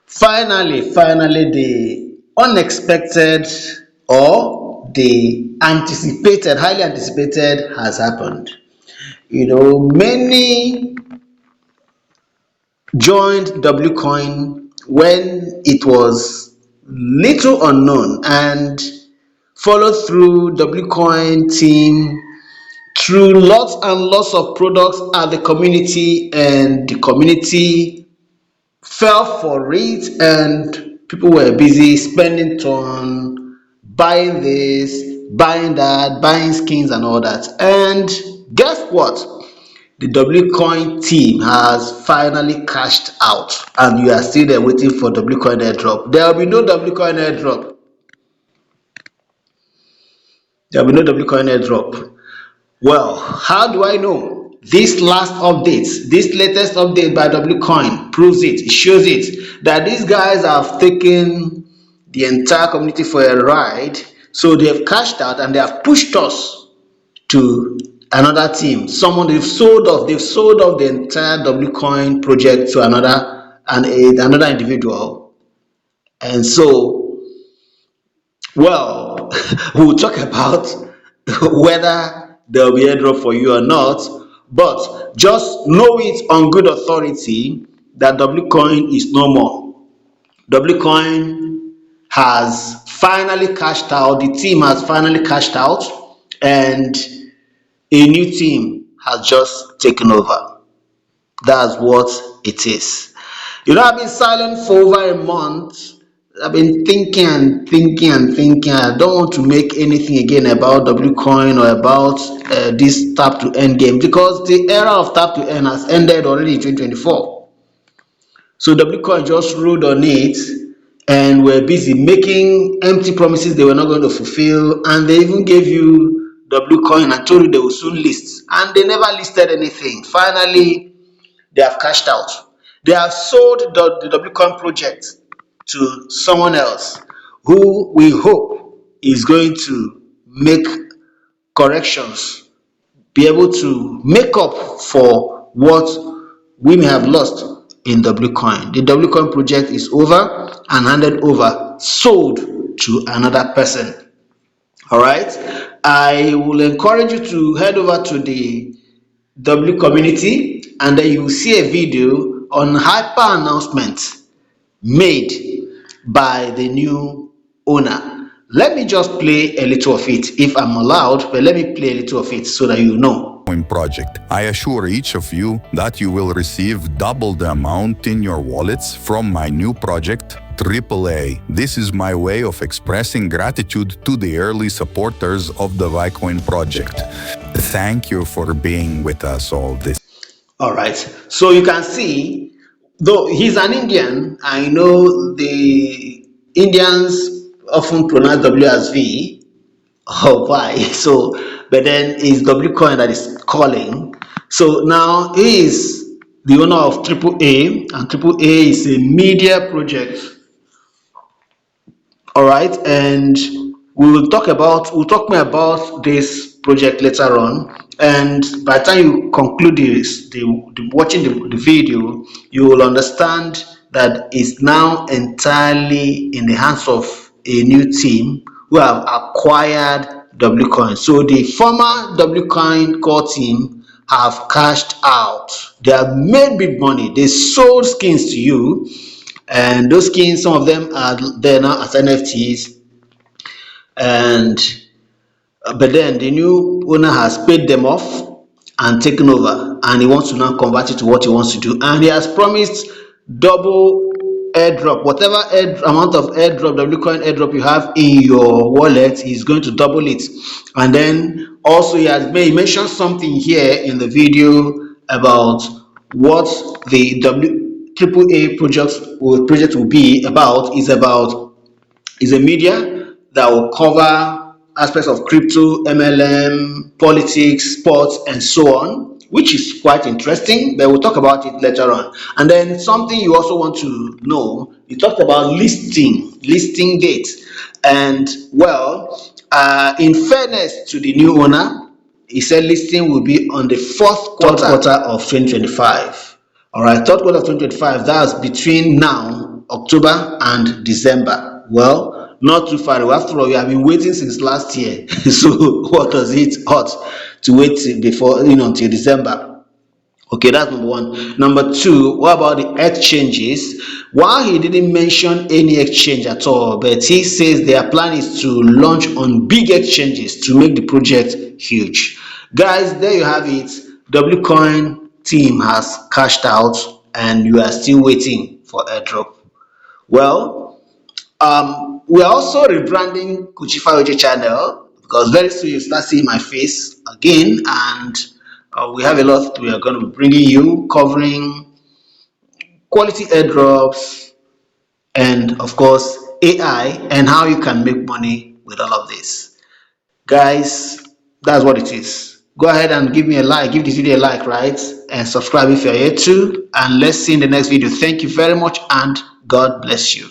Finally, the unexpected or the anticipated, highly anticipated has happened. Many joined WCOIN when it was little unknown and followed through WCOIN team through lots and lots of products at the community, and the community fell for it, and people were busy spending ton, buying this, buying that, buying skins and all that. And guess what? The WCoin team has finally cashed out, and you are still there waiting for WCoin airdrop. There will be no WCoin airdrop. There will be no WCoin airdrop. Well, how do I know? This last update, this latest update by WCoin proves it. It shows it that these guys have taken the entire community for a ride. So they have cashed out and they have pushed us to another team. Someone they've sold off the entire WCoin project to another individual. And so, well, we'll talk about whether there will be airdrop for you or not, but just know it on good authority that WCoin is no more. WCoin has finally cashed out, the team has finally cashed out, and a new team has just taken over. That's what it is. I've been silent for over a month. I've been thinking and thinking and thinking. I don't want to make anything again about WCoin or about this tap to earn game, because the era of tap to earn has ended already in 2024. So WCoin just rode on it and were busy making empty promises they were not going to fulfill, and they even gave you WCoin and told you they will soon list, and they never listed anything. Finally, they have cashed out. They have sold the WCoin project to someone else who we hope is going to make corrections, be able to make up for what we may have lost in WCoin. The WCoin project is over and handed over, sold to another person. All right. I will encourage you to head over to the W community, and then you will see a video on hyper announcement made by the new owner. Let me just play a little of it if I'm allowed, but let me play a little of it so that you know. Project. I assure each of you that you will receive double the amount in your wallets from my new project, AAA. This is my way of expressing gratitude to the early supporters of the WAI project. Thank you for being with us all this. All right. So you can see, though he's an Indian, I know the Indians often pronounce W as V or Y. So, but then it's WCoin that is calling. So now he is the owner of AAA, and AAA is a media project. All right, and we'll talk more about this project later on. And by the time you conclude watching the video, you will understand that it's now entirely in the hands of a new team who have acquired WCoin. So the former WCoin core team have cashed out. They have made big money. They sold skins to you, and those skins, some of them are there now as NFTs, and but then the new owner has paid them off and taken over, and he wants to now convert it to what he wants to do, and he has promised double airdrop. Whatever amount of airdrop, WCoin airdrop you have in your wallet, he's going to double it. And then also he mentioned something here in the video about what the AAA project will be about. Is a media that will cover aspects of crypto, MLM, politics, sports, and so on, which is quite interesting, but we'll talk about it later on. And then something you also want to know, you talked about listing date. And well, in fairness to the new owner, he said listing will be on the fourth quarter of 2025. All right, third quarter of 2025, that's between now October and December. Well, not too far away. After all, you have been waiting since last year. So what does it hurt to wait before, until December? Okay, that's number one. Number two, what about the exchanges? While he didn't mention any exchange at all, but he says their plan is to launch on big exchanges to make the project huge. Guys, there you have it. WCoin team has cashed out and you are still waiting for airdrop. Well, we are also rebranding Kuchifa Oje channel because very soon you start seeing my face again, and we have a lot we are going to be bringing you, covering quality airdrops and of course AI and how you can make money with all of this. Guys, that's what it is. Go ahead and give me a like, give this video a like, right? And subscribe if you're here too. And let's see in the next video. Thank you very much and God bless you.